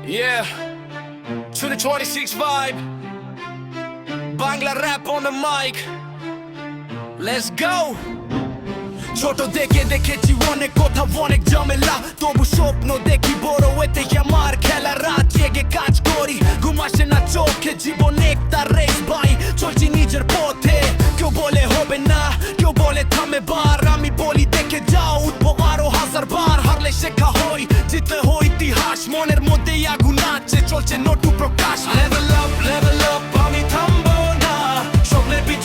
Yeah, 2026 vibe. Bangla rap on the mic. Let's go. ছোট দেখে দেখেছি অনেক কথা অনেক ঝামেলা, তবু স্বপ্ন দেখি বড় এতে আমার খেলা। রাত জেগে কাজ করি, ঘুম আসে না চোখে, জীবন একটা রেস ভাই, চলছি নিজের পথে। কেউ বলে হবে না, কেউ বলে থামে বার, আমি বলি দেখে যাও, উঠবো আরো হাজার বার। হারলে শেখা হই, জিতলে হই ইতিহাস, মনের মধ্যেই আগুন আছে, চলছে নটু প্রকাশ। Level up, আমি থামবো না, স্বপ্নের পিছনে